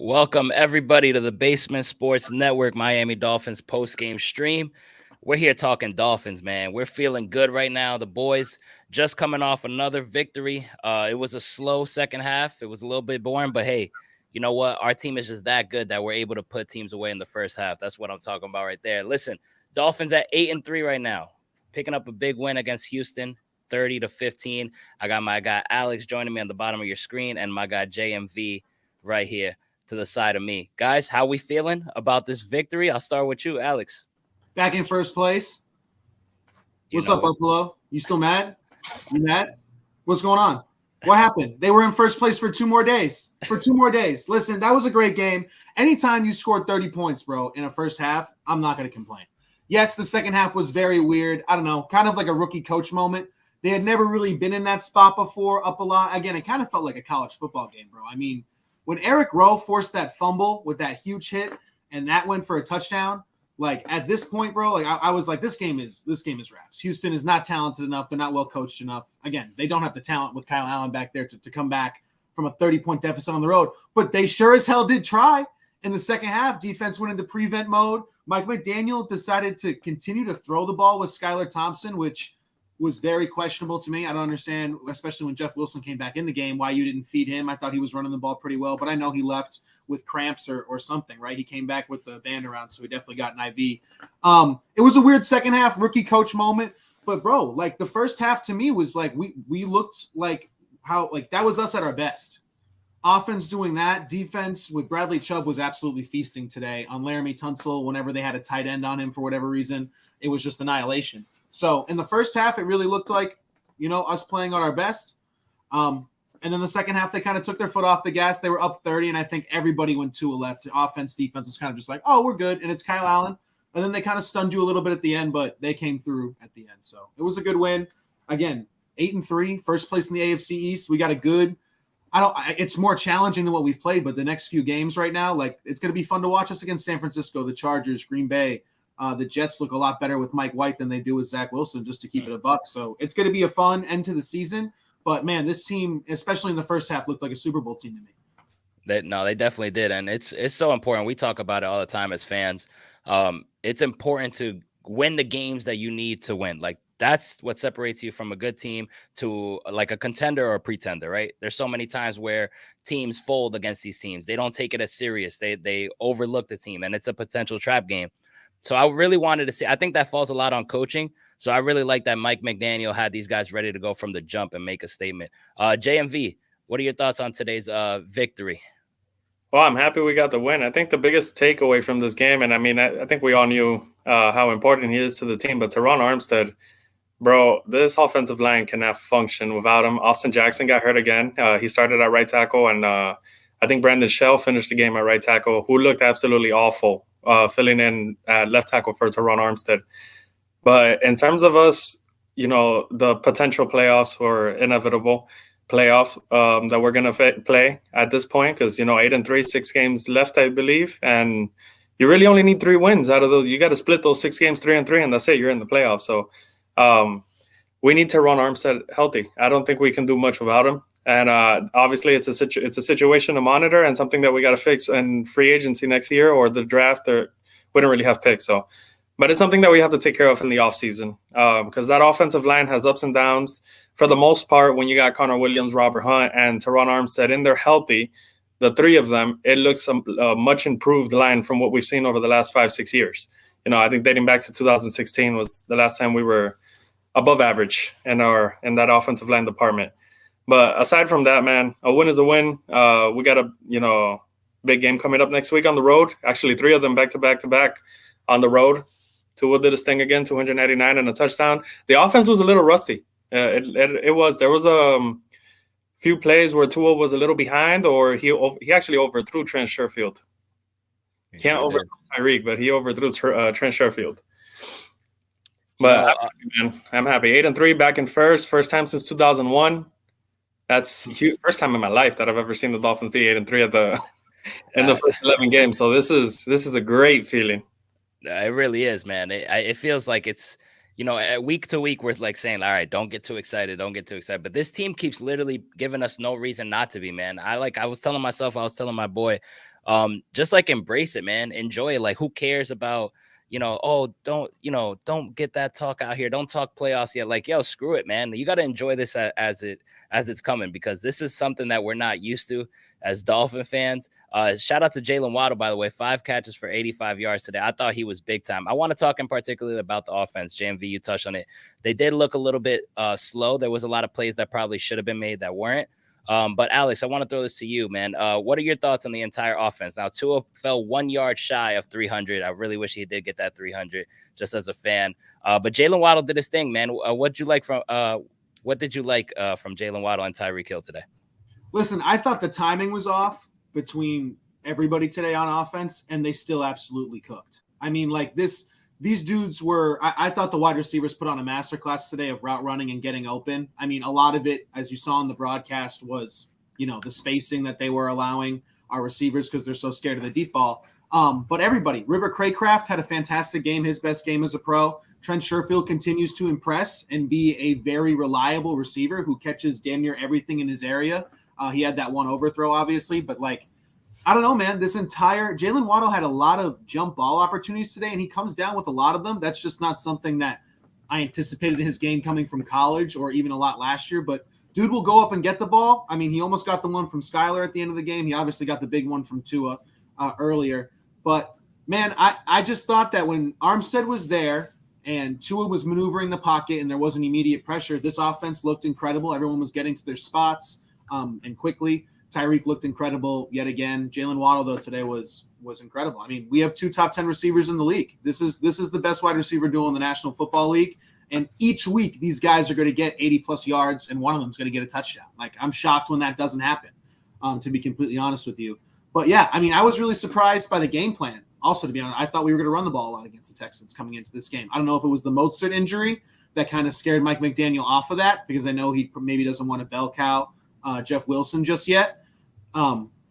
Welcome, everybody, to the Basement Sports Network Miami Dolphins postgame stream. We're here talking Dolphins, man. We're feeling good right now. The boys just coming off another victory. It was a slow second half. It was a little bit boring, but hey, you know what? Our team is just that good that we're able to put teams away in the first half. That's what I'm talking about right there. Listen, Dolphins at 8-3 right now, picking up a big win against Houston, 30-15. I got my guy Alex joining me on the bottom of your screen and my guy JMV right here to the side of me. Guys, how we feeling about this victory? I'll start with you, Alex. Back in first place. What's up, Buffalo? You still mad? You mad? What's going on? What happened? They were in first place for 2 more days. Listen, that was a great game. Anytime you scored 30 points, bro, in a first half, I'm not going to complain. Yes, the second half was very weird. I don't know, kind of like a rookie coach moment. They had never really been in that spot before, up a lot. Again, it kind of felt like a college football game, bro. I mean, when Eric Rowe forced that fumble with that huge hit and that went for a touchdown, like at this point, bro, like I was like, this game is wraps. Houston is not talented enough. They're not well coached enough. Again, they don't have the talent with Kyle Allen back there to come back from a 30-point deficit on the road. But they sure as hell did try. In the second half, defense went into prevent mode. Mike McDaniel decided to continue to throw the ball with Skylar Thompson, which was very questionable to me. I don't understand, especially when Jeff Wilson came back in the game, why you didn't feed him. I thought he was running the ball pretty well, but I know he left with cramps or something, right? He came back with the band around, so he definitely got an IV. It was a weird second half rookie coach moment, but bro, like the first half to me was like we looked like how like that was us at our best. Offense doing that, defense with Bradley Chubb was absolutely feasting today on Laramie Tunsil. Whenever they had a tight end on him for whatever reason, it was just annihilation. So in the first half, it really looked like, us playing on our best. And then the second half, they kind of took their foot off the gas. They were up 30, and I think everybody went 2 left. Offense, defense was kind of just like, oh, we're good. And it's Kyle Allen. And then they kind of stunned you a little bit at the end, but they came through at the end. So it was a good win. Again, 8-3, first place in the AFC East. We got a good – it's more challenging than what we've played, but the next few games right now, like it's going to be fun to watch us against San Francisco, the Chargers, Green Bay. The Jets look a lot better with Mike White than they do with Zach Wilson, just to keep it a buck. So it's going to be a fun end to the season. But, man, this team, especially in the first half, looked like a Super Bowl team to me. They definitely did. And it's so important. We talk about it all the time as fans. It's important to win the games that you need to win. Like, that's what separates you from a good team to like a contender or a pretender, right? There's so many times where teams fold against these teams. They don't take it as serious. They overlook the team, and it's a potential trap game. So I really wanted to see, I think that falls a lot on coaching. So I really like that Mike McDaniel had these guys ready to go from the jump and make a statement. JMV, what are your thoughts on today's victory? Well, I'm happy we got the win. I think the biggest takeaway from this game, and I mean, I think we all knew how important he is to the team, but Teron Armstead, bro, this offensive line cannot function without him. Austin Jackson got hurt again. He started at right tackle, and I think Brandon Shell finished the game at right tackle, who looked absolutely awful. Filling in at left tackle for Teron Armstead. But in terms of us, the potential playoffs or inevitable playoffs that we're going to play at this point, because, 8-3, 6 games left, I believe. And you really only need 3 wins out of those. You got to split those 6 games 3-3, and that's it. You're in the playoffs. So we need Teron Armstead healthy. I don't think we can do much without him. And obviously, it's a situation to monitor and something that we got to fix in free agency next year or the draft. Or we don't really have picks, but it's something that we have to take care of in the offseason because that offensive line has ups and downs. For the most part, when you got Connor Williams, Robert Hunt, and Teron Armstead in there healthy, the 3 of them, it looks a much improved line from what we've seen over the last 5-6 years. I think dating back to 2016 was the last time we were above average in that offensive line department. But aside from that, man, a win is a win. We got a big game coming up next week on the road. Actually, 3 of them back to back on the road. Tua did his thing again, 299 and a touchdown. The offense was a little rusty. It was. There was a few plays where Tua was a little behind, or he actually overthrew Trent Sherfield. Can't overthrow Tyreek, but he overthrew Trent Sherfield. But I'm happy. 8-3, back in first time since 2001. That's huge. First time in my life that I've ever seen the Dolphins be 8-3 in the first 11 games. So this is a great feeling. It really is, man. It feels like it's, week to week we're like saying, all right, don't get too excited. But this team keeps literally giving us no reason not to be, man. I was telling my boy just like embrace it, man. Enjoy it. Like, who cares about, oh, don't get that talk out here. Don't talk playoffs yet. Like, yo, screw it, man. You got to enjoy this as it's coming, because this is something that we're not used to as Dolphin fans. Shout out to Jaylen Waddle, by the way, 5 catches for 85 yards today. I thought he was big time. I want to talk in particular about the offense. JMV, you touched on it. They did look a little bit slow. There was a lot of plays that probably should have been made that weren't. But Alex, I want to throw this to you, man. What are your thoughts on the entire offense? Now, Tua fell 1 yard shy of 300. I really wish he did get that 300 just as a fan. But Jaylen Waddle did his thing, man. What did you like from Jaylen Waddle and Tyreek Hill today? Listen, I thought the timing was off between everybody today on offense, and they still absolutely cooked. I mean, like these dudes were, I thought the wide receivers put on a masterclass today of route running and getting open. I mean, a lot of it, as you saw in the broadcast, was, the spacing that they were allowing our receivers because they're so scared of the deep ball. But everybody, River Craycraft had a fantastic game, his best game as a pro. Trent Sherfield continues to impress and be a very reliable receiver who catches damn near everything in his area. He had that one overthrow, obviously, but I don't know, man. Jaylen Waddle had a lot of jump ball opportunities today, and he comes down with a lot of them. That's just not something that I anticipated in his game coming from college or even a lot last year. But dude will go up and get the ball. I mean, he almost got the one from Skyler at the end of the game. He obviously got the big one from Tua earlier. But, man, I just thought that when Armstead was there and Tua was maneuvering the pocket and there wasn't immediate pressure, this offense looked incredible. Everyone was getting to their spots and quickly. Tyreek looked incredible yet again. Jaylen Waddle, though, today was incredible. I mean, we have 2 top 10 receivers in the league. This is the best wide receiver duo in the National Football League. And each week, these guys are going to get 80-plus yards, and one of them is going to get a touchdown. I'm shocked when that doesn't happen, to be completely honest with you. But, yeah, I mean, I was really surprised by the game plan. Also, to be honest, I thought we were going to run the ball a lot against the Texans coming into this game. I don't know if it was the Mostert injury that kind of scared Mike McDaniel off of that, because I know he maybe doesn't want to bell cow Jeff Wilson just yet.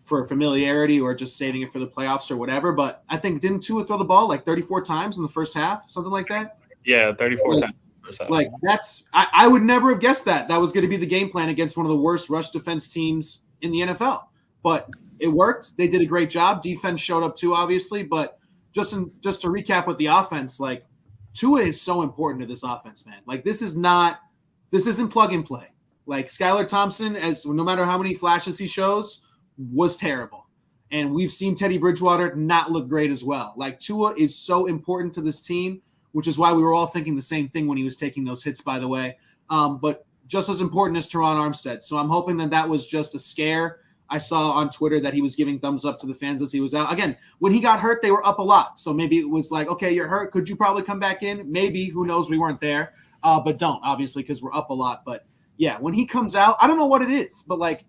For familiarity or just saving it for the playoffs or whatever. But I think, didn't Tua throw the ball 34 times in the first half, something like that? Yeah, 34 times. I would never have guessed that was going to be the game plan against one of the worst rush defense teams in the NFL. But it worked. They did a great job. Defense showed up too, obviously. But just to recap with the offense, Tua is so important to this offense, man. This isn't plug and play. Skylar Thompson, no matter how many flashes he shows, was terrible. And we've seen Teddy Bridgewater not look great as well. Tua is so important to this team, which is why we were all thinking the same thing when he was taking those hits, by the way. But just as important as Teron Armstead. So I'm hoping that was just a scare. I saw on Twitter that he was giving thumbs up to the fans as he was out. Again, when he got hurt, they were up a lot. So maybe it was okay, you're hurt. Could you probably come back in? Maybe. Who knows? We weren't there. But don't, obviously, because we're up a lot. But, yeah, when he comes out, I don't know what it is, but,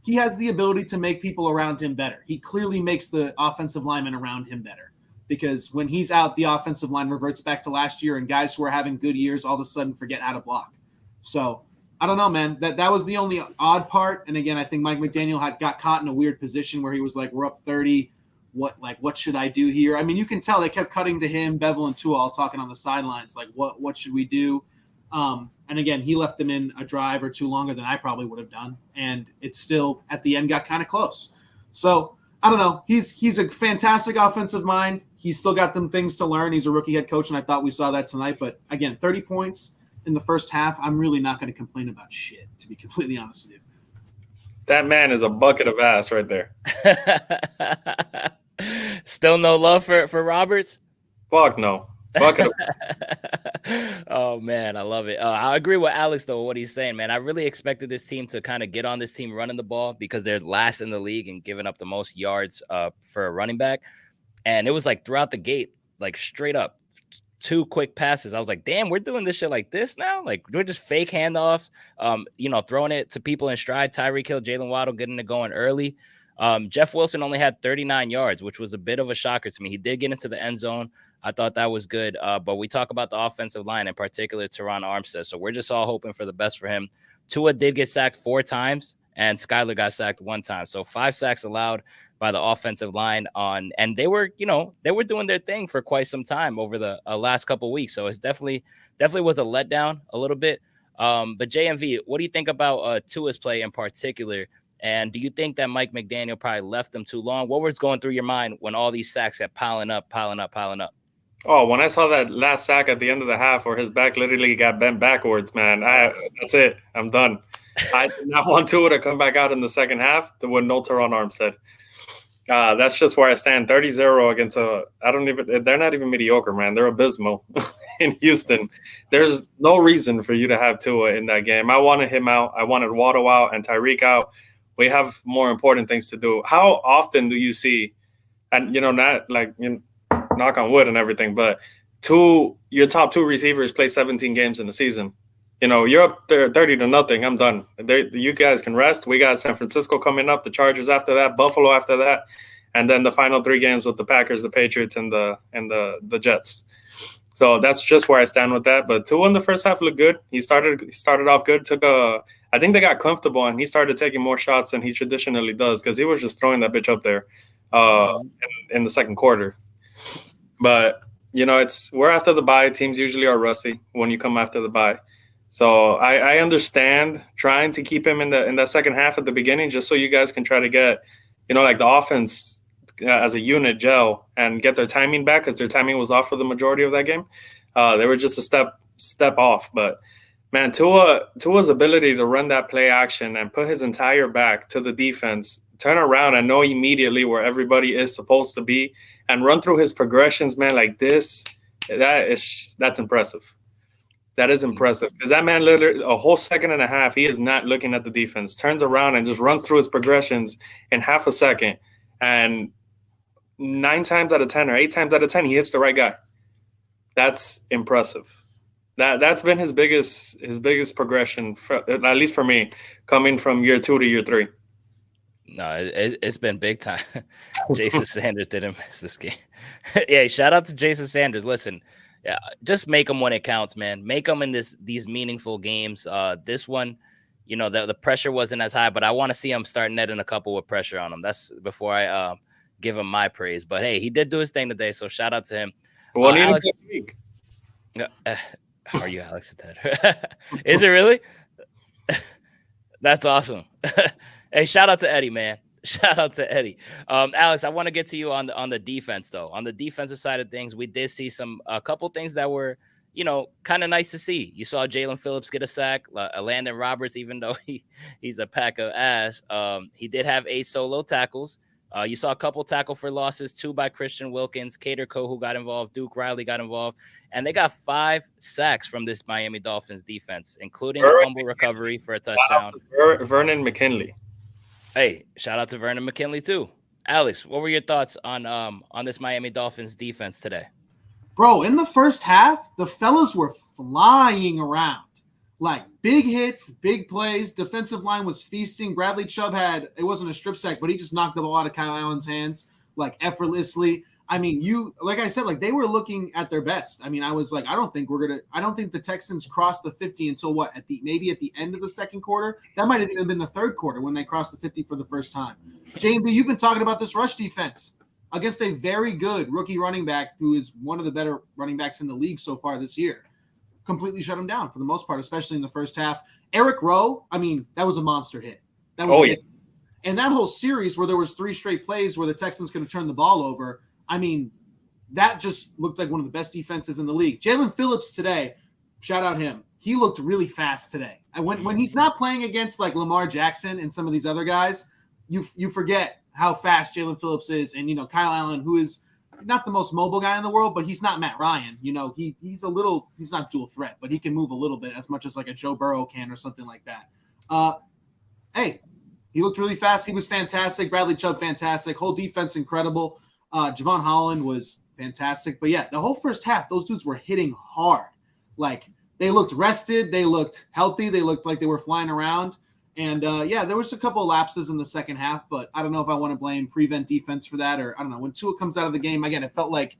he has the ability to make people around him better. He clearly makes the offensive linemen around him better, because when he's out, the offensive line reverts back to last year, and guys who are having good years all of a sudden forget how to block. So I don't know, man. That was the only odd part. And again, I think Mike McDaniel got caught in a weird position where he was we're up 30. What should I do here? I mean, you can tell they kept cutting to him, Bevel, and Tua all talking on the sidelines. What should we do? And again, he left them in a drive or two longer than I probably would have done. And it still, at the end, got kind of close. So, I don't know. He's a fantastic offensive mind. He's still got them things to learn. He's a rookie head coach, and I thought we saw that tonight. But, again, 30 points in the first half, I'm really not going to complain about shit, to be completely honest with you. That man is a bucket of ass right there. Still no love for Roberts? Fuck no. Oh man, I love it. I agree with Alex though, what he's saying, man. I really expected this team to kind of get on this team running the ball, because they're last in the league and giving up the most yards for a running back. And it was throughout the gate, straight up 2 quick passes. I was like, damn, we're doing this shit like this now. We're just fake handoffs, throwing it to people in stride. Tyreek Hill, Jaylen Waddle getting it going early. Jeff Wilson only had 39 yards, which was a bit of a shocker to me. He did get into the end zone. I thought that was good. But we talk about the offensive line, in particular, Teron Armstead. So we're just all hoping for the best for him. Tua did get sacked 4 times, and Skyler got sacked 1 time. So 5 sacks allowed by the offensive line and they were doing their thing for quite some time over the last couple of weeks. So it's definitely was a letdown a little bit. But JMV, what do you think about Tua's play in particular? And do you think that Mike McDaniel probably left them too long? What was going through your mind when all these sacks kept piling up? Oh, when I saw that last sack at the end of the half where his back literally got bent backwards, man, that's it. I'm done. I did not want Tua to come back out in the second half with no Teron Armstead. That's just where I stand. 30-0 against they're not even mediocre, man. They're abysmal in Houston. There's no reason for you to have Tua in that game. I wanted him out. I wanted Waddle out and Tyreek out. We have more important things to do. How often do you see, and not like knock on wood and everything, but your top two receivers play 17 games in the season? You're up there 30-0. I'm done. You guys can rest. We got San Francisco coming up, the Chargers after that, Buffalo after that, and then the final 3 games with the Packers, the Patriots, and the Jets. So that's just where I stand with that. But Tua in the first half looked good. He started off good. I think they got comfortable, and he started taking more shots than he traditionally does because he was just throwing that bitch up there in the second quarter. But we're after the bye. Teams usually are rusty when you come after the bye. So I understand trying to keep him in that second half at the beginning, just so you guys can try to get, like the offense as a unit gel and get their timing back, because their timing was off for the majority of that game. They were just a step off. But man, Tua's ability to run that play action and put his entire back to the defense, turn around and know immediately where everybody is supposed to be, and run through his progressions, man, like this, that's impressive. That is impressive, because that man literally a whole second and a half, he is not looking at the defense, turns around and just runs through his progressions in half a second. And 9 times out of 10 or 8 times out of 10, he hits the right guy. That's impressive. That's been his biggest progression, at least for me, coming from year 2 to year 3. No, it's been big time. Jason Sanders didn't miss this game. Yeah, shout out to Jason Sanders. Listen, yeah, just make them when it counts, man. Make them in these meaningful games. This one, the pressure wasn't as high, but I want to see him start netting a couple with pressure on him. That's before I give him my praise. But hey, he did do his thing today, so shout out to him. Alex, are you Alex? Is it really? That's awesome. Hey, shout out to Eddie, man. Shout out to Eddie. Alex, I want to get to you on the defense, though. On the defensive side of things, we did see a couple things that were, kind of nice to see. You saw Jaylen Phillips get a sack. Landon Roberts, even though he's a pack of ass, he did have 8 solo tackles. You saw a couple tackle for losses, 2 by Christian Wilkins, Cater Coe, who got involved, Duke Riley got involved, and they got 5 sacks from this Miami Dolphins defense, including a fumble recovery for a touchdown. Vernon McKinley. Hey, shout out to Vernon McKinley too. Alex, what were your thoughts on this Miami Dolphins defense today? Bro, in the first half, the fellas were flying around. Like big hits, big plays. Defensive line was feasting. Bradley Chubb it wasn't a strip sack, but he just knocked the ball out of Kyle Allen's hands like effortlessly. I mean, like I said, like they were looking at their best. I mean, I was like, I don't think the Texans crossed the 50 until maybe at the end of the second quarter. That might have even been the third quarter when they crossed the 50 for the first time. JB, you've been talking about this rush defense against a very good rookie running back who is one of the better running backs in the league so far this year. Completely shut him down for the most part, especially in the first half. Eric Rowe, I mean, that was a monster hit. That was yeah. And that whole series where there was 3 straight plays where the Texans could have turned the ball over, I mean, that just looked like one of the best defenses in the league. Jaylen Phillips today, shout out him. He looked really fast today. When he's not playing against like Lamar Jackson and some of these other guys, you forget how fast Jaylen Phillips is. And, Kyle Allen, who is not the most mobile guy in the world, but he's not Matt Ryan. He's not dual threat, but he can move a little bit as much as like a Joe Burrow can or something like that. Hey, he looked really fast. He was fantastic. Bradley Chubb, fantastic. Whole defense, incredible. Javon Holland was fantastic. But yeah, the whole first half, those dudes were hitting hard. Like they looked rested. They looked healthy. They looked like they were flying around. And there was a couple of lapses in the second half, but I don't know if I want to blame prevent defense for that, or I don't know. When Tua comes out of the game, again, it felt like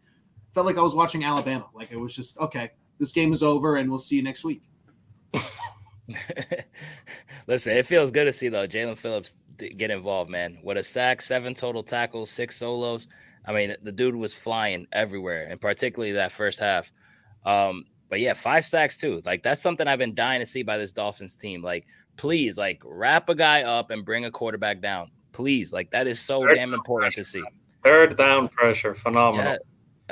I was watching Alabama. Like it was just, okay, this game is over and we'll see you next week. Listen, it feels good to see, though, Jaylen Phillips get involved, man. With a sack, 7 total tackles, 6 solos. I mean, the dude was flying everywhere, and particularly that first half. But yeah, 5 sacks too. Like that's something I've been dying to see by this Dolphins team. Like please, like, wrap a guy up and bring a quarterback down. Please, like, that is so damn important to see. Third down pressure, phenomenal. Yeah.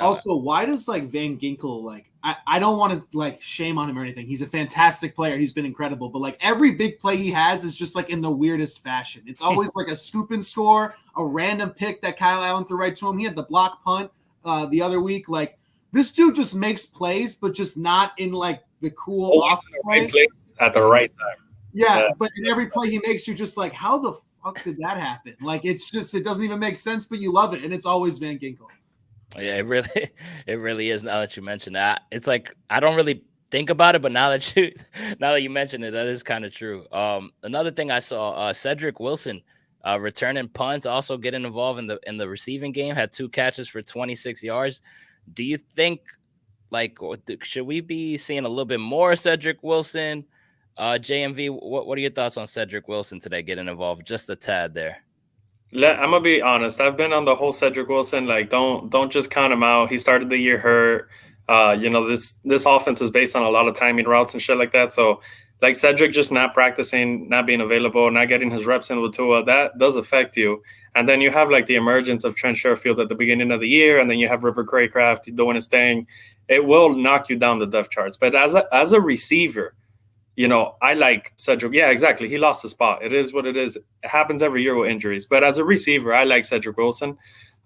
Also, why does like Van Ginkel, like, I don't want to like shame on him or anything. He's a fantastic player. He's been incredible. But like every big play he has is just like in the weirdest fashion. It's always like a scoop and score, a random pick that Kyle Allen threw right to him. He had the block punt the other week. Like, this dude just makes plays, but just not in like the cool awesome right place at the right time. Yeah, but in every play he makes, you're just like, how the fuck did that happen? Like, it's just, it doesn't even make sense, but you love it. And it's always Van Ginkel. Yeah, it really is. Now that you mention that, it's like I don't really think about it, but now that you mention it, that is kind of true. Another thing I saw, Cedric Wilson, returning punts, also getting involved in the receiving game, had 2 catches for 26 yards. Do you think, like, should we be seeing a little bit more Cedric Wilson? JMV, what are your thoughts on Cedric Wilson today getting involved just a tad there? I'm gonna be honest. I've been on the whole Cedric Wilson. Like, don't just count him out. He started the year hurt. This offense is based on a lot of timing routes and shit like that. So, like, Cedric just not practicing, not being available, not getting his reps in with Tua, that does affect you. And then you have like the emergence of Trent Sherfield at the beginning of the year, and then you have River Craycraft doing his thing. It will knock you down the depth charts. But as a receiver, I like Cedric. Yeah, exactly. He lost the spot. It is what it is. It happens every year with injuries. But as a receiver, I like Cedric Wilson.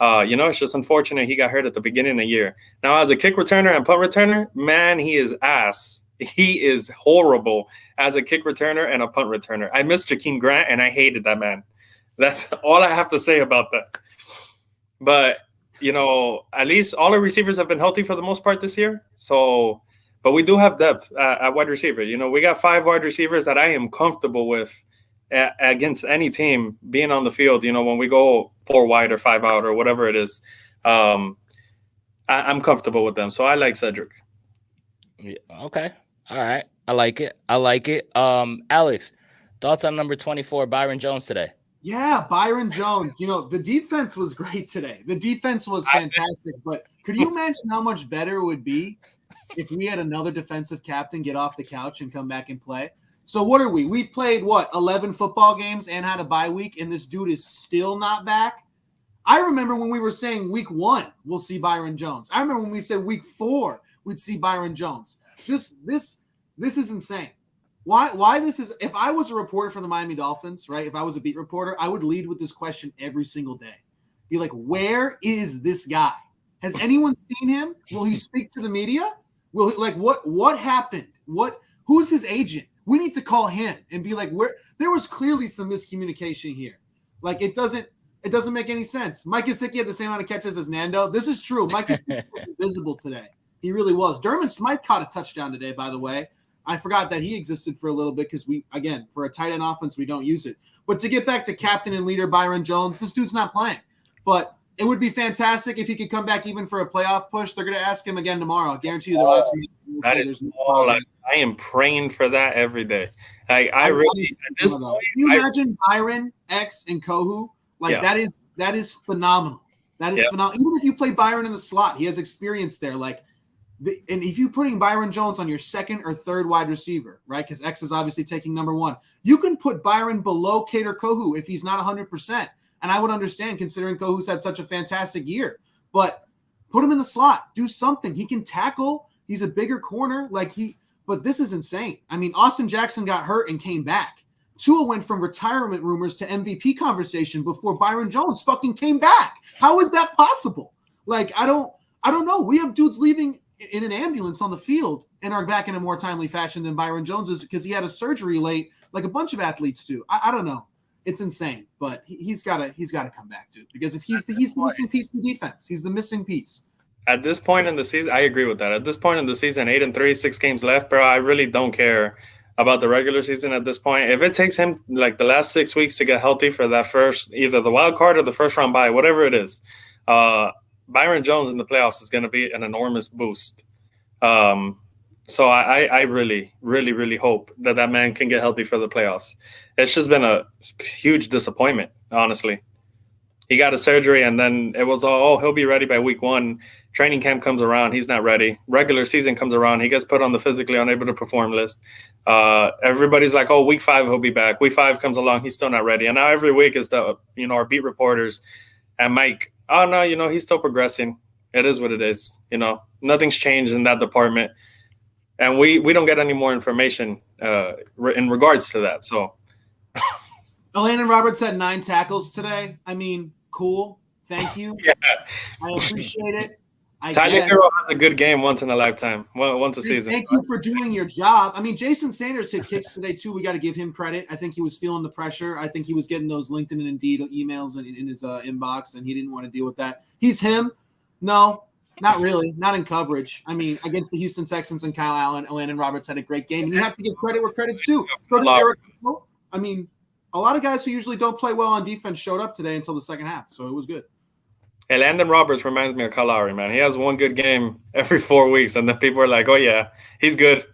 It's just unfortunate he got hurt at the beginning of the year. Now, as a kick returner and punt returner, man, he is ass. He is horrible as a kick returner and a punt returner. I missed Jakeem Grant, and I hated that man. That's all I have to say about that. But, at least all our receivers have been healthy for the most part this year. So... But we do have depth at wide receiver. We got 5 wide receivers that I am comfortable with against any team being on the field. When we go 4 wide or 5 out or whatever it is, I'm comfortable with them. So I like Cedric. Yeah, okay. All right. I like it. Alex, thoughts on number 24, Byron Jones today? Yeah, Byron Jones. The defense was great today. The defense was fantastic. But could you imagine how much better it would be if we had another defensive captain get off the couch and come back and play? So what are we? We've played, 11 football games and had a bye week, and this dude is still not back? I remember when we were saying week 1, we'll see Byron Jones. I remember when we said week 4, we'd see Byron Jones. Just this is insane. Why this is – if I was a reporter for the Miami Dolphins, right, if I was a beat reporter, I would lead with this question every single day. Be like, where is this guy? Has anyone seen him? Will he speak to the media? What happened? Who's his agent? We need to call him and be like, there was clearly some miscommunication here. Like, it doesn't make any sense. Mike Gesicki had the same amount of catches as Nando. This is true. Mike Gesicki was invisible today. He really was. Dermot Smythe caught a touchdown today, by the way. I forgot that he existed for a little bit because for a tight end offense, we don't use it. But to get back to captain and leader Byron Jones, this dude's not playing. But it would be fantastic if he could come back even for a playoff push. They're going to ask him again tomorrow. I guarantee you they'll ask him. I am praying for that every day. I really, at this point, can you imagine Byron, X, and Kohu? That is phenomenal. That is phenomenal. Even if you play Byron in the slot, he has experience there. And if you're putting Byron Jones on your second or third wide receiver, right? Because X is obviously taking number 1. You can put Byron below Kader Kohu if he's not 100%. And I would understand considering Kohu's had such a fantastic year. But put him in the slot. Do something. He can tackle. He's a bigger corner. But this is insane. I mean, Austin Jackson got hurt and came back. Tua went from retirement rumors to MVP conversation before Byron Jones fucking came back. How is that possible? I don't know. We have dudes leaving in an ambulance on the field and are back in a more timely fashion than Byron Jones is because he had a surgery late, like a bunch of athletes do. I don't know. It's insane, but he's got to come back, dude. Because if he's the missing piece in defense, he's the missing piece. At this point in the season, I agree with that. At this point in the season, 8-3, 6 games left, bro. I really don't care about the regular season at this point. If it takes him the last 6 weeks to get healthy for that first, either the wild card or the first round bye, whatever it is, Byron Jones in the playoffs is going to be an enormous boost. So I really, really, really hope that man can get healthy for the playoffs. It's just been a huge disappointment, honestly. He got a surgery, and then it was all, oh, he'll be ready by week 1. Training camp comes around, he's not ready. Regular season comes around, he gets put on the physically unable to perform list. Everybody's like, oh, week 5 he'll be back. Week 5 comes along, he's still not ready. And now every week is our beat reporters and Mike, oh no, he's still progressing. It is what it is. Nothing's changed in that department, and we don't get any more information in regards to that. So, Landon Roberts had 9 tackles today. I mean, cool. Thank you. Yeah, I appreciate it. Tyler Hero has a good game once in a lifetime, once a season. Thank you for doing your job. I mean, Jason Sanders hit kicks today too. We got to give him credit. I think he was feeling the pressure. I think he was getting those LinkedIn and Indeed emails in his inbox, and he didn't want to deal with that. He's him. No, not really. Not in coverage. I mean, against the Houston Texans and Kyle Allen, Landon Roberts had a great game. And you have to give credit where credit's due. So did Eric. I mean, a lot of guys who usually don't play well on defense showed up today until the second half, so it was good. Hey, Landon Roberts reminds me of Kyle Lowry, man. He has one good game every 4 weeks, and then people are like, oh, yeah, he's good.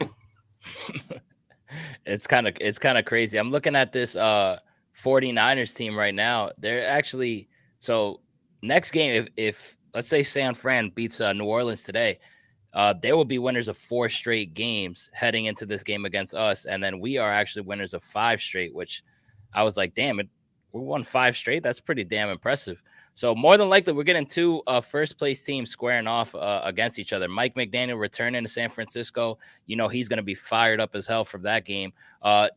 It's kind of crazy. I'm looking at this 49ers team right now. They're actually – so next game, if let's say San Fran beats New Orleans today, they will be winners of 4 straight games heading into this game against us, and then we are actually winners of 5 straight, which I was like, damn, we won 5 straight? That's pretty damn impressive. So more than likely, we're getting 2 first-place teams squaring off against each other. Mike McDaniel returning to San Francisco. He's going to be fired up as hell from that game.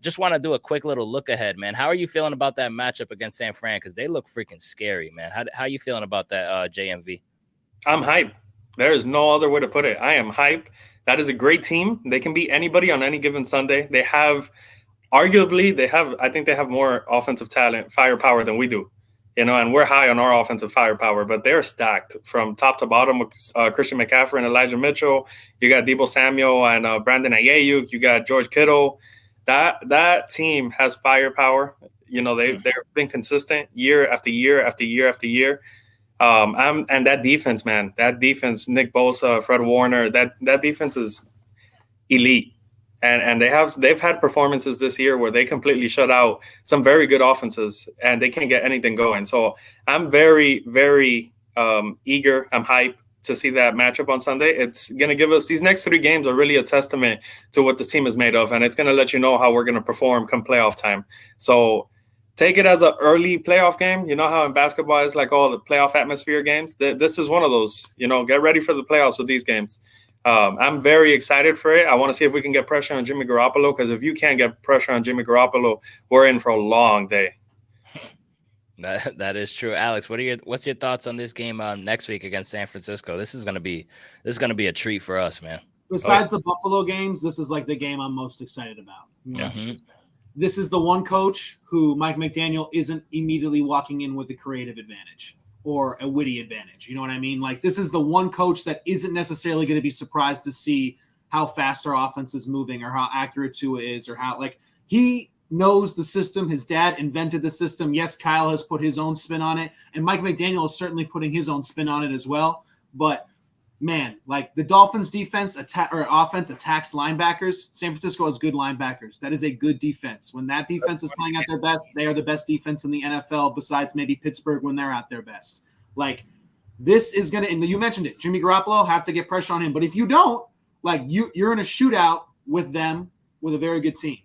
Just want to do a quick little look ahead, man. How are you feeling about that matchup against San Fran? Because they look freaking scary, man. How are you feeling about that, JMV? I'm hyped. There is no other way to put it. I am hyped. That is a great team. They can beat anybody on any given Sunday. I think they have more offensive talent, firepower than we do. And we're high on our offensive firepower, but they're stacked from top to bottom with Christian McCaffrey and Elijah Mitchell. You got Deebo Samuel and Brandon Ayuk. You got George Kittle. That team has firepower. They've been consistent year after year after year after year. And that defense, man, Nick Bosa, Fred Warner, that defense is elite. And they've had performances this year where they completely shut out some very good offenses and they can't get anything going. So I'm very, very eager. I'm hyped to see that matchup on Sunday. It's going to give us these next 3 games are really a testament to what this team is made of. And it's going to let you know how we're going to perform come playoff time. So take it as an early playoff game. You know how in basketball is like all the playoff atmosphere games. This is one of those. Get ready for the playoffs with these games. I'm very excited for it. I want to see if we can get pressure on Jimmy Garoppolo, because if you can't get pressure on Jimmy Garoppolo, we're in for a long day. That is true. Alex, what's your thoughts on this game next week against San Francisco? This is gonna be a treat for us, man. Besides the Buffalo games, this is like the game I'm most excited about. This is the one coach who Mike McDaniel isn't immediately walking in with a creative advantage or a witty advantage. You know what I mean? Like, this is the one coach that isn't necessarily going to be surprised to see how fast our offense is moving or how accurate Tua is or how, like, he knows the system. His dad invented the system. Yes, Kyle has put his own spin on it, and Mike McDaniel is certainly putting his own spin on it as well. But, man, like, the Dolphins offense attacks linebackers. San Francisco has good linebackers. That is a good defense. When that defense is playing at their best, they are the best defense in the NFL besides maybe Pittsburgh when they're at their best. Like, this is going to – and you mentioned it. Jimmy Garoppolo, have to get pressure on him. But if you don't, like, you're in a shootout with them with a very good team.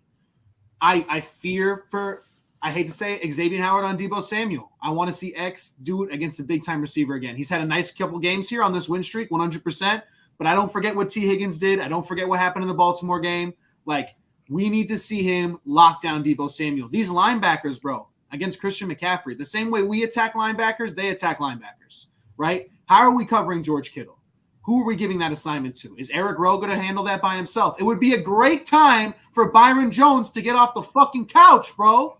I fear for – I hate to say it, Xavien Howard on Deebo Samuel. I want to see X do it against a big-time receiver again. He's had a nice couple games here on this win streak, 100%, but I don't forget what T. Higgins did. I don't forget what happened in the Baltimore game. Like, we need to see him lock down Deebo Samuel. These linebackers, bro, against Christian McCaffrey, the same way we attack linebackers, they attack linebackers, right? How are we covering George Kittle? Who are we giving that assignment to? Is Eric Rowe going to handle that by himself? It would be a great time for Byron Jones to get off the fucking couch, bro.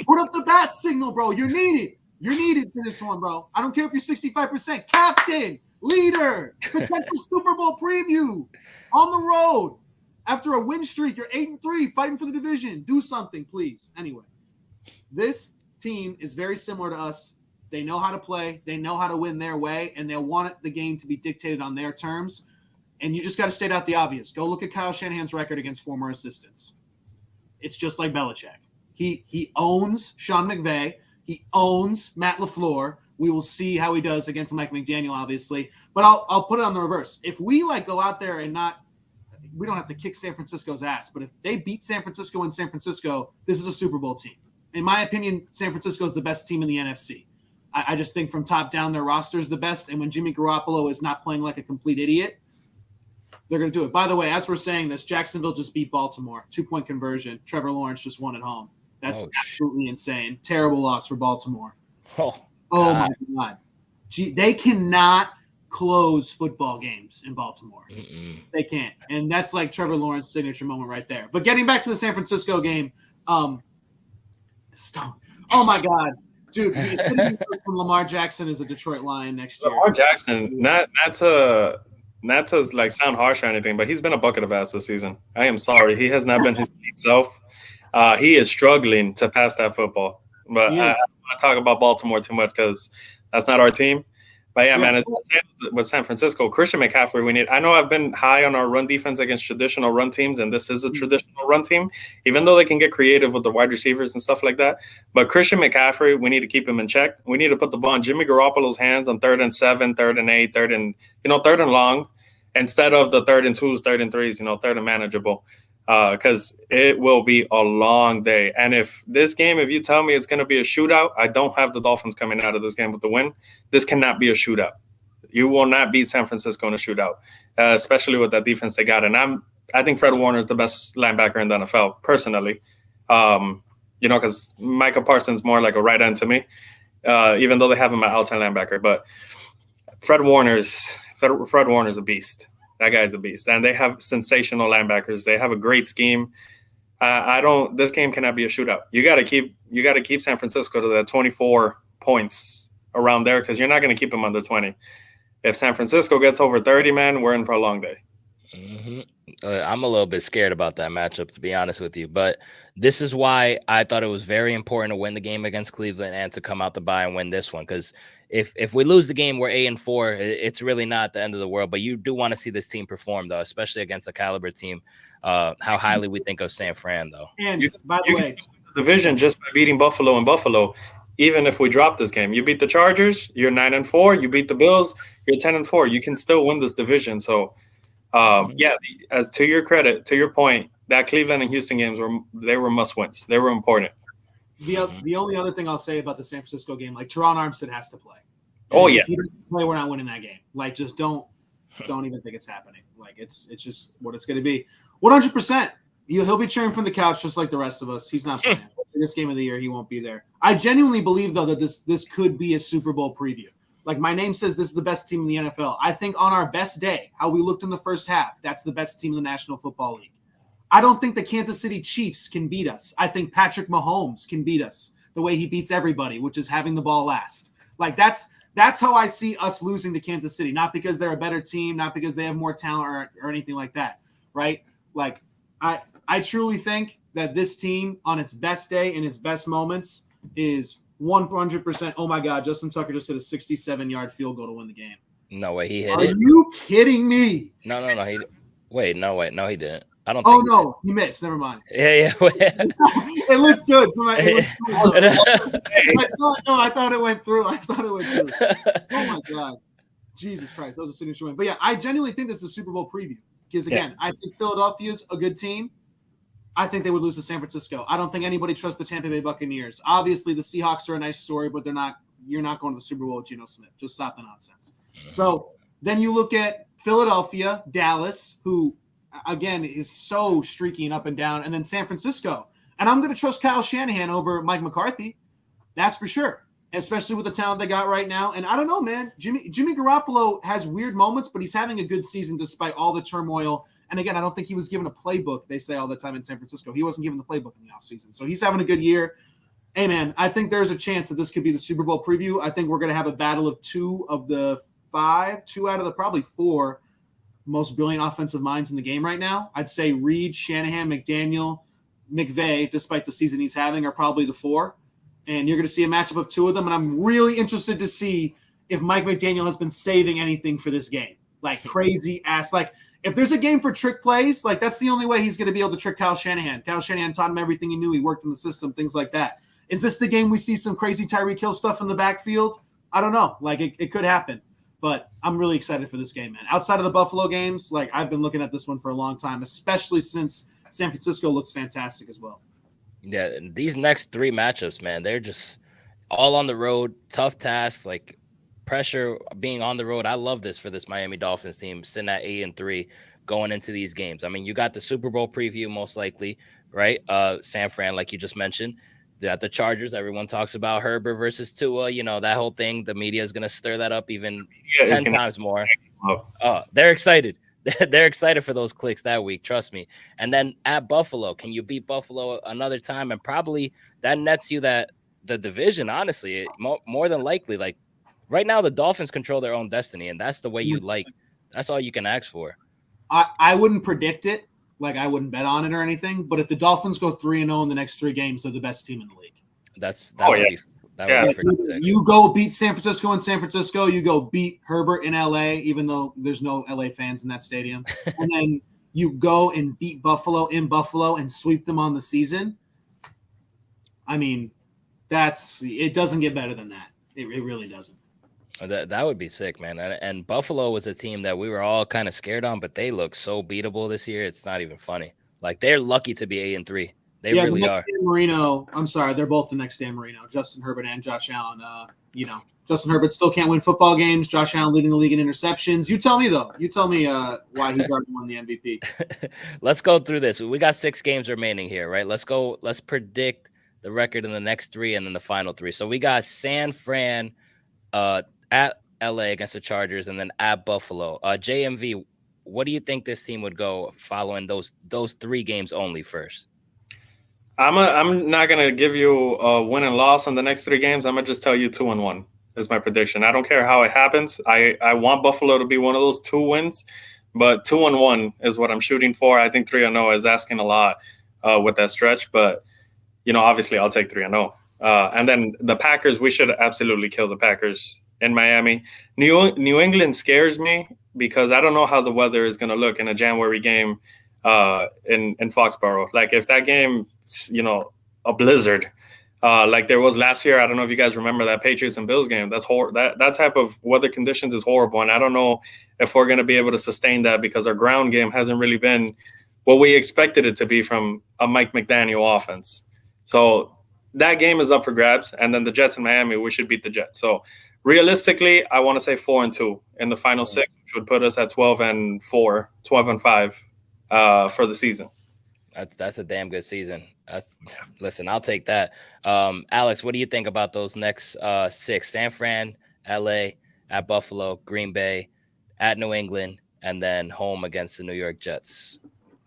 Put up the bat signal, bro. You're needed. You're needed for this one, bro. I don't care if you're 65%. Captain, leader, potential Super Bowl preview on the road. After a win streak, you're 8-3, fighting for the division. Do something, please. Anyway, this team is very similar to us. They know how to play. They know how to win their way, and they'll want the game to be dictated on their terms. And you just got to state out the obvious. Go look at Kyle Shanahan's record against former assistants. It's just like Belichick. He owns Sean McVay. He owns Matt LaFleur. We will see how he does against Mike McDaniel, obviously. But I'll put it on the reverse. If we go out there and we don't have to kick San Francisco's ass, but if they beat San Francisco in San Francisco, this is a Super Bowl team. In my opinion, San Francisco is the best team in the NFC. I just think from top down, their roster is the best. And when Jimmy Garoppolo is not playing like a complete idiot, they're going to do it. By the way, as we're saying this, Jacksonville just beat Baltimore. 2-point conversion. Trevor Lawrence just won at home. That's absolutely insane. Terrible loss for Baltimore. Oh my God. They cannot close football games in Baltimore. They can't. And that's like Trevor Lawrence's signature moment right there. But getting back to the San Francisco game, oh my God. Dude, it's going to be when Lamar Jackson is a Detroit Lion next year. Lamar Jackson, not to like sound harsh or anything, but he's been a bucket of ass this season. I am sorry. He has not been his self. He is struggling to pass that football. But I don't want to talk about Baltimore too much because that's not our team. But yeah, man, it's with San Francisco. Christian McCaffrey, I know I've been high on our run defense against traditional run teams, and this is a traditional run team, even though they can get creative with the wide receivers and stuff like that. But Christian McCaffrey, we need to keep him in check. We need to put the ball in Jimmy Garoppolo's hands on 3rd and 7, 3rd and 8, 3rd and long, instead of the 3rd and 2s, 3rd and 3s, 3rd and manageable. Because it will be a long day. And if you tell me it's going to be a shootout, I don't have the Dolphins coming out of this game with the win. This cannot be a shootout. You will not beat San Francisco in a shootout, especially with that defense they got. And I think Fred Warner is the best linebacker in the NFL, personally. Because Micah Parsons is more like a right end to me, even though they have him at outside linebacker. But Fred Warner's a beast. That guy's a beast. And they have sensational linebackers. They have a great scheme. This game cannot be a shootout. You got to keep San Francisco to that 24 points around there because you're not going to keep them under 20. If San Francisco gets over 30, man, we're in for a long day. I'm a little bit scared about that matchup, to be honest with you. But this is why I thought it was very important to win the game against Cleveland and to come out the bye and win this one. Because if we lose the game, we're 8-4. It's really not the end of the world. But you do want to see this team perform, though, especially against a caliber team. How highly we think of San Fran, though. And by the way, the division just by beating Buffalo and Buffalo. Even if we drop this game, you beat the Chargers, you're 9-4. You beat the Bills, you're 10-4. You can still win this division. So. To your credit, to your point, that Cleveland and Houston games were must wins. They were important. The only other thing I'll say about the San Francisco game, like Teron Armstead has to play. If he doesn't play, we're not winning that game. Like, just don't even think it's happening. Like, it's just what it's going to be. 100%. He'll be cheering from the couch just like the rest of us. He's not playing. This game of the year, he won't be there. I genuinely believe though that this could be a Super Bowl preview. Like my name says, this is the best team in the NFL. I think on our best day, how we looked in the first half, that's the best team in the National Football League. I don't think the Kansas City Chiefs can beat us. I think Patrick Mahomes can beat us the way he beats everybody, which is having the ball last. Like that's how I see us losing to Kansas City, not because they're a better team, not because they have more talent or anything like that, right? Like I truly think that this team on its best day, in its best moments, is 100%. Oh my God, Justin Tucker just hit a 67-yard field goal to win the game. No way, he hit Are it. Are you kidding me? No. No, he didn't. I don't. Oh no, he missed. Never mind. Yeah. It looks good. I thought it went through. Oh my God, Jesus Christ, that was a signature win. But yeah, I genuinely think this is a Super Bowl preview because again, I think Philadelphia's a good team. I think they would lose to San Francisco. I don't think anybody trusts the Tampa Bay Buccaneers. Obviously, the Seahawks are a nice story, but they're not. You're not going to the Super Bowl with Geno Smith. Just stop the nonsense. So then you look at Philadelphia, Dallas, who again is so streaky and up and down, and then San Francisco. And I'm going to trust Kyle Shanahan over Mike McCarthy. That's for sure, especially with the talent they got right now. And I don't know, man. Jimmy Garoppolo has weird moments, but he's having a good season despite all the turmoil. And again, I don't think he was given a playbook, they say all the time in San Francisco. He wasn't given the playbook in the offseason. So he's having a good year. Hey, man, I think there's a chance that this could be the Super Bowl preview. I think we're going to have a battle of two out of the probably four most brilliant offensive minds in the game right now. I'd say Reed, Shanahan, McDaniel, McVay, despite the season he's having, are probably the four. And you're going to see a matchup of two of them. And I'm really interested to see if Mike McDaniel has been saving anything for this game. Like crazy ass. Like, if there's a game for trick plays, like that's the only way he's going to be able to trick Kyle Shanahan. Kyle Shanahan taught him everything he knew. He worked in the system, things like that. Is this the game we see some crazy Tyreek Hill stuff in the backfield? I don't know. Like, it could happen. But I'm really excited for this game, man. Outside of the Buffalo games, like, I've been looking at this one for a long time, especially since San Francisco looks fantastic as well. Yeah, and these next 3 matchups, man, they're just all on the road, tough tasks, like pressure being on the road. I love this for this Miami Dolphins team, sitting at 8-3 going into these games. I mean, you got the Super Bowl preview most likely, right? San Fran, like you just mentioned. At the Chargers, everyone talks about Herbert versus Tua. You know, that whole thing. The media is going to stir that up even 10 times more. Oh, they're excited. They're excited for those clicks that week. Trust me. And then at Buffalo, can you beat Buffalo another time? And probably that nets you the division, honestly, more than likely. Like right now, the Dolphins control their own destiny, and that's the way you like. That's all you can ask for. I wouldn't predict it. Like, I wouldn't bet on it or anything, but if the Dolphins go 3-0 in the next 3 games, they're the best team in the league. That would be freaking sick. You go beat San Francisco in San Francisco. You go beat Herbert in LA, even though there's no LA fans in that stadium. And then you go and beat Buffalo in Buffalo and sweep them on the season. I mean, it doesn't get better than that. It really doesn't. That would be sick, man. And Buffalo was a team that we were all kind of scared on, but they look so beatable this year. It's not even funny. Like, they're lucky to be 8-3. They really the are. Dan Marino, I'm sorry, they're both the next Dan Marino, Justin Herbert and Josh Allen. Justin Herbert still can't win football games. Josh Allen leading the league in interceptions. You tell me, though. You tell me why he's already won the MVP. Let's go through this. We got 6 games remaining here, right? Let's go. Let's predict the record in the next 3 and then the final 3. So we got San Fran at LA against the Chargers and then at Buffalo. JMV, what do you think this team would go following those 3 games only first? I'm not gonna give you a win and loss on the next 3 games. I'm gonna just tell you 2-1 is my prediction. I don't care how it happens. I want Buffalo to be one of those 2 wins, but 2-1 is what I'm shooting for. I think 3-0 is asking a lot with that stretch, but obviously I'll take 3-0. And then the Packers, we should absolutely kill the Packers in Miami. New England scares me because I don't know how the weather is going to look in a January game in Foxborough. Like, if that game, a blizzard like there was last year, I don't know if you guys remember that Patriots and Bills game. That type of weather conditions is horrible, and I don't know if we're going to be able to sustain that because our ground game hasn't really been what we expected it to be from a Mike McDaniel offense. So that game is up for grabs, and then the Jets in Miami, we should beat the Jets. So realistically, I want to say 4-2 in the final 6, which would put us at 12-4, 12-5 for the season. That's a damn good season. Listen, I'll take that. Alex, what do you think about those next 6? San Fran, LA, at Buffalo, Green Bay, at New England, and then home against the New York Jets.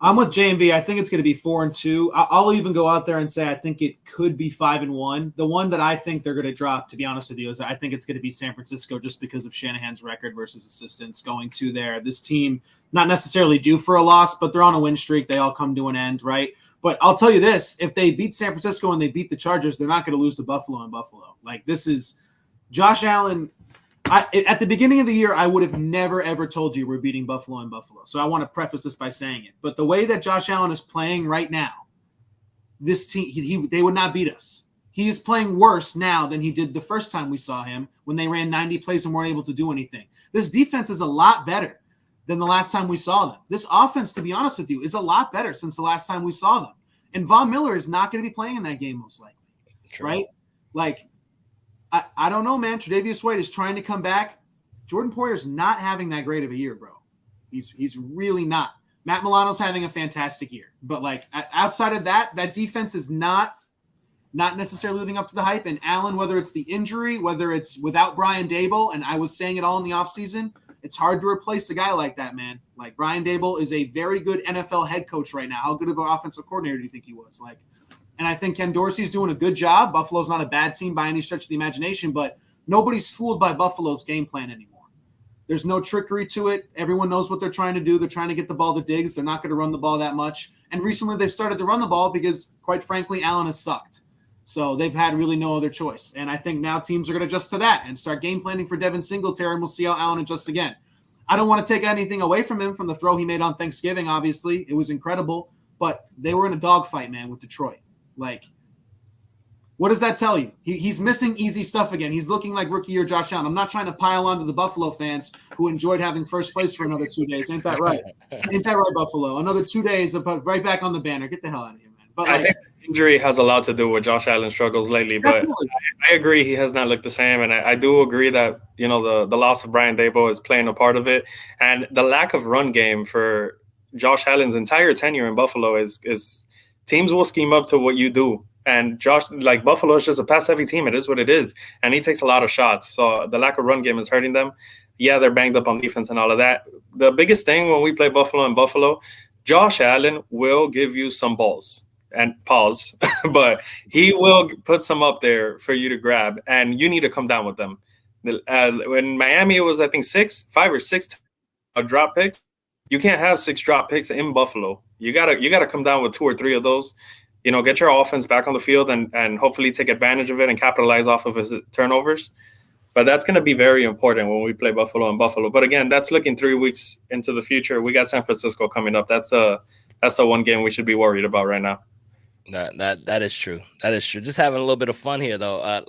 I'm with JMV. I think it's going to be 4-2. I'll even go out there and say I think it could be 5-1. The one that I think they're going to drop, to be honest with you, is I think it's going to be San Francisco just because of Shanahan's record versus assistants going to there. This team, not necessarily due for a loss, but they're on a win streak. They all come to an end, right? But I'll tell you this, if they beat San Francisco and they beat the Chargers, they're not going to lose to Buffalo and Buffalo. Like, this is Josh Allen. At the beginning of the year, I would have never, ever told you we're beating Buffalo and Buffalo. So I want to preface this by saying it. But the way that Josh Allen is playing right now, this team, they would not beat us. He is playing worse now than he did the first time we saw him when they ran 90 plays and weren't able to do anything. This defense is a lot better than the last time we saw them. This offense, to be honest with you, is a lot better since the last time we saw them. And Von Miller is not going to be playing in that game most likely, True. Right? Like, I don't know, man. Tre'Davious White is trying to come back. Jordan Poyer's not having that great of a year, bro. He's really not. Matt Milano's having a fantastic year. But, like, outside of that defense is not necessarily living up to the hype. And Allen, whether it's the injury, whether it's without Brian Daboll, and I was saying it all in the offseason, it's hard to replace a guy like that, man. Like, Brian Daboll is a very good NFL head coach right now. How good of an offensive coordinator do you think he was? Like, and I think Ken Dorsey's doing a good job. Buffalo's not a bad team by any stretch of the imagination, but nobody's fooled by Buffalo's game plan anymore. There's no trickery to it. Everyone knows what they're trying to do. They're trying to get the ball to Diggs. They're not going to run the ball that much. And recently they've started to run the ball because, quite frankly, Allen has sucked. So they've had really no other choice. And I think now teams are going to adjust to that and start game planning for Devin Singletary, and we'll see how Allen adjusts again. I don't want to take anything away from him from the throw he made on Thanksgiving, obviously. It was incredible. But they were in a dogfight, man, with Detroit. Like, What does that tell you? He's missing easy stuff again. He's looking like rookie year Josh Allen. I'm not trying to pile on to the Buffalo fans who enjoyed having first place for another 2 days. Ain't that right? Ain't that right, Buffalo? Another 2 days, but right back on the banner. Get the hell out of here, man. But I think injury has a lot to do with Josh Allen's struggles lately, but I agree he has not looked the same, and I do agree that the loss of Brian Daboll is playing a part of it, and the lack of run game for Josh Allen's entire tenure in Buffalo is teams will scheme up to what you do, and Buffalo is just a pass-heavy team. It is what it is, and he takes a lot of shots, so the lack of run game is hurting them. Yeah, they're banged up on defense and all of that. The biggest thing when we play Buffalo in Buffalo, Josh Allen will give you some balls. And pause, but he will put some up there for you to grab, and you need to come down with them. When Miami, it was I think 5 or 6 drop picks. You can't have 6 drop picks in Buffalo. You gotta come down with 2 or 3 of those. Get your offense back on the field and hopefully take advantage of it and capitalize off of his turnovers. But that's going to be very important when we play Buffalo and Buffalo. But again, that's looking 3 weeks into the future. We got San Francisco coming up. That's the one game we should be worried about right now. That is true. That is true. Just having a little bit of fun here, though.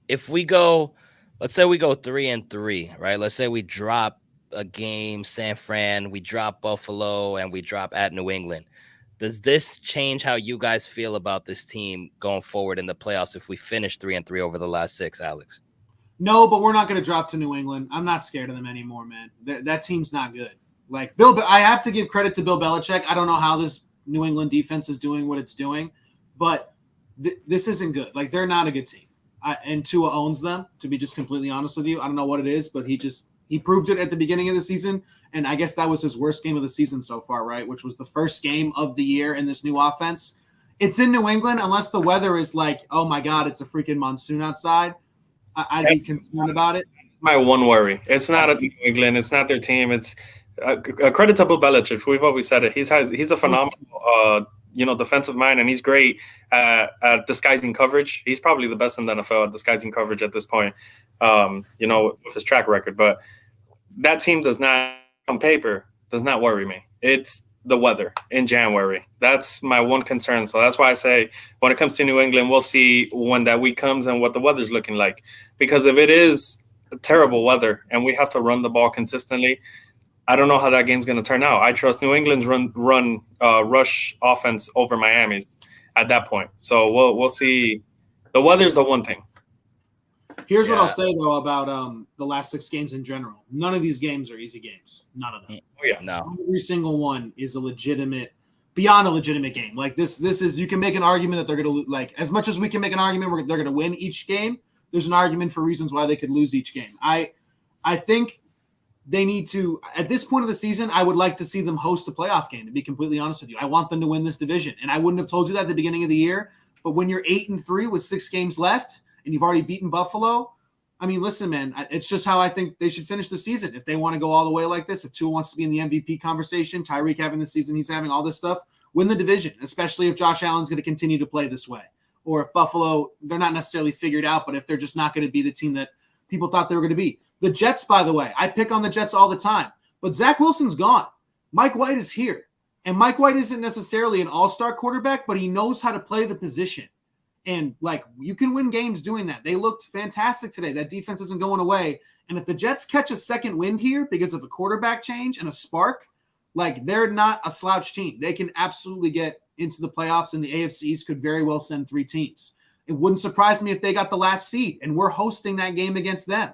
If we go, let's say we go 3-3, right? Let's say we drop a game, San Fran, we drop Buffalo, and we drop at New England. Does this change how you guys feel about this team going forward in the playoffs if we finish 3-3 over the last 6, Alex? No, but we're not going to drop to New England. I'm not scared of them anymore, man. That team's not good. Like I have to give credit to Bill Belichick. I don't know how this New England defense is doing what it's doing, but this isn't good. Like, they're not a good team. And Tua owns them, to be just completely honest with you. I don't know what it is, but he proved it at the beginning of the season, and I guess that was his worst game of the season so far, right, which was the first game of the year in this new offense. It's in New England, unless the weather is like, oh, my God, it's a freaking monsoon outside. I'd be concerned about it. My one worry. It's not New England. It's not their team. It's a credit to Bill Belichick. We've always said it. He's a phenomenal defensive mind, and he's great at disguising coverage. He's probably the best in the NFL at disguising coverage at this point, with his track record. But that team does not, on paper, does not worry me. It's the weather in January. That's my one concern. So that's why I say when it comes to New England, we'll see when that week comes and what the weather's looking like. Because if it is terrible weather and we have to run the ball consistently, I don't know how that game's going to turn out. I trust New England's rush offense over Miami's at that point. So we'll see. The weather's the one thing. Here's what I'll say, though, about the last 6 games in general. None of these games are easy games. None of them. Oh, yeah. No. Every single one is beyond a legitimate game. Like, this is, you can make an argument that they're going to, like, as much as we can make an argument they're going to win each game, there's an argument for reasons why they could lose each game. I think they need to, at this point of the season, I would like to see them host a playoff game, to be completely honest with you. I want them to win this division. And I wouldn't have told you that at the beginning of the year. But when you're 8-3 with 6 games left and you've already beaten Buffalo, I mean, listen, man, it's just how I think they should finish the season. If they want to go all the way like this, if Tua wants to be in the MVP conversation, Tyreek having the season he's having, all this stuff, win the division, especially if Josh Allen's going to continue to play this way. Or if Buffalo, they're not necessarily figured out, but if they're just not going to be the team that people thought they were going to be. The Jets, by the way, I pick on the Jets all the time, but Zach Wilson's gone. Mike White is here. And Mike White isn't necessarily an all-star quarterback, but he knows how to play the position. And, like, you can win games doing that. They looked fantastic today. That defense isn't going away. And if the Jets catch a second wind here because of a quarterback change and a spark, like, they're not a slouch team. They can absolutely get into the playoffs, and the AFC East could very well send 3 teams. It wouldn't surprise me if they got the last seed, and we're hosting that game against them.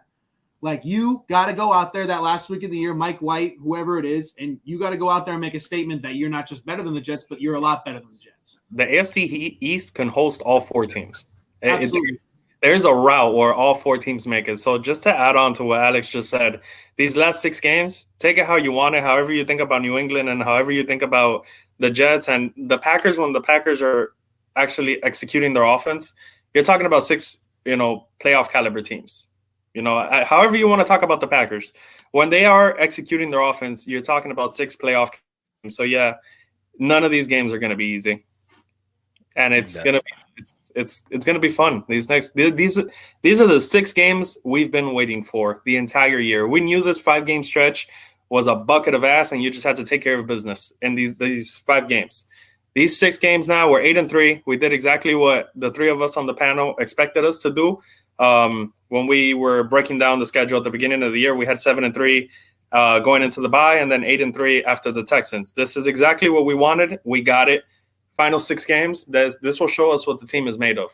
Like, you got to go out there that last week of the year, Mike White, whoever it is, and you got to go out there and make a statement that you're not just better than the Jets, but you're a lot better than the Jets. The AFC East can host all 4 teams. Absolutely. There's a route where all 4 teams make it. So just to add on to what Alex just said, these last 6 games, take it how you want it, however you think about New England and however you think about the Jets and the Packers. When the Packers are actually executing their offense, you're talking about 6, playoff caliber teams. However you want to talk about the Packers, when they are executing their offense, you're talking about 6 playoff games. So yeah, none of these games are going to be easy, and it's going to be fun. These are the 6 games we've been waiting for the entire year. We knew this 5-game stretch was a bucket of ass, and you just had to take care of business in these 5 games. These 6 games now, we're 8-3. We did exactly what the 3 of us on the panel expected us to do. When we were breaking down the schedule at the beginning of the year, we had 7-3 going into the bye, and then 8-3 after the Texans. This is exactly what we wanted. We got it. Final 6 games. This will show us what the team is made of.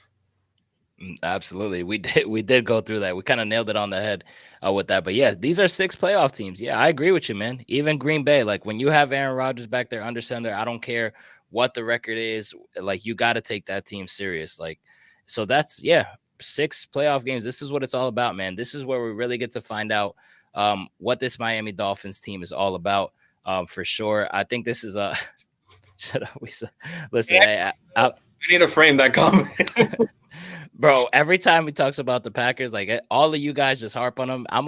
Absolutely. We did go through that. We kind of nailed it on the head with that. But yeah, these are 6 playoff teams. Yeah, I agree with you, man. Even Green Bay, like when you have Aaron Rodgers back there under center, I don't care what the record is. Like you got to take that team serious. Like, so that's 6 playoff games. This is what it's all about, man. This is where we really get to find out what this Miami Dolphins team is all about. For sure. I think this is shut up. Listen, I need to frame that comment. Bro, every time he talks about the Packers, like all of you guys just harp on them. I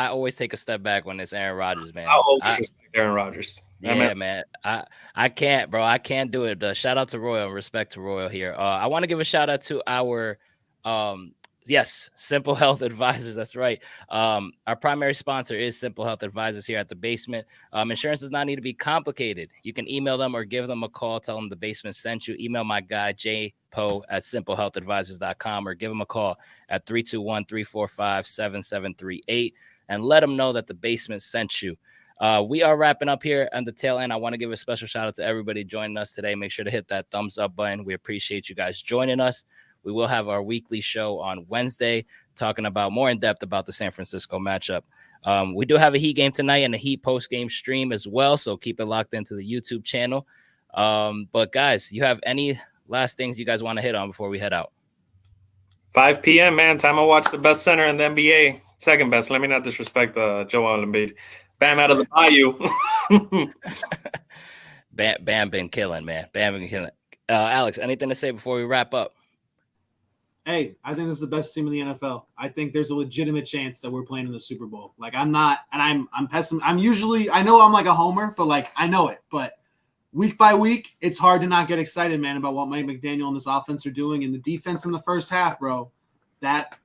always take a step back when it's Aaron Rodgers, man. I always respect Aaron Rodgers. Yeah, man. I can't, bro. I can't do it. Shout out to Royal. Respect to Royal here. I want to give a shout out to our Simple Health Advisors. That's right. Our primary sponsor is Simple Health Advisors here at the Basement. Insurance does not need to be complicated. You can email them or give them a call. Tell them the Basement sent you. Email my guy, jpo@simplehealthadvisors.com, or give them a call at 321-345-7738 and let them know that the Basement sent you. We are wrapping up here on the tail end. I want to give a special shout out to everybody joining us today. Make sure to hit that thumbs up button. We appreciate you guys joining us. We will have our weekly show on Wednesday talking about more in depth about the San Francisco matchup. We do have a Heat game tonight and a Heat post-game stream as well, so keep it locked into the YouTube channel. But guys, you have any last things you guys want to hit on before we head out? 5 p.m., man. Time to watch the best center in the NBA. Second best. Let me not disrespect Joel Embiid. Bam out of the bayou. Bam been killing, man. Bam been killing. Alex, anything to say before we wrap up? Hey, I think this is the best team in the NFL. I think there's a legitimate chance that we're playing in the Super Bowl. Like I'm not, and I'm pessimistic. I know I'm like a homer, but like I know it. But week by week, it's hard to not get excited, man, about what Mike McDaniel and this offense are doing. And the defense in the first half, bro, that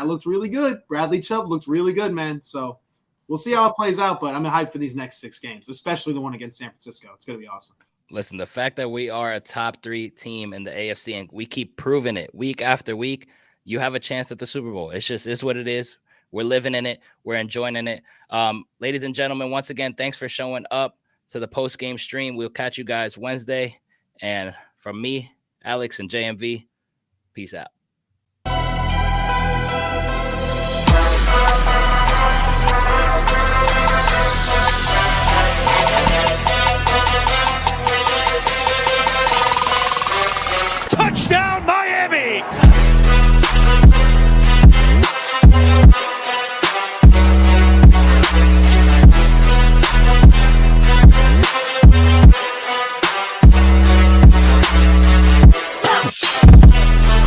looked really good. Bradley Chubb looked really good, man. So we'll see how it plays out. But I'm hyped for these next 6 games, especially the one against San Francisco. It's going to be awesome. Listen, the fact that we are a top 3 team in the AFC and we keep proving it week after week, you have a chance at the Super Bowl. It's what it is. We're living in it. We're enjoying it. Ladies and gentlemen, once again, thanks for showing up to the post-game stream. We'll catch you guys Wednesday. And from me, Alex, and JMV, peace out.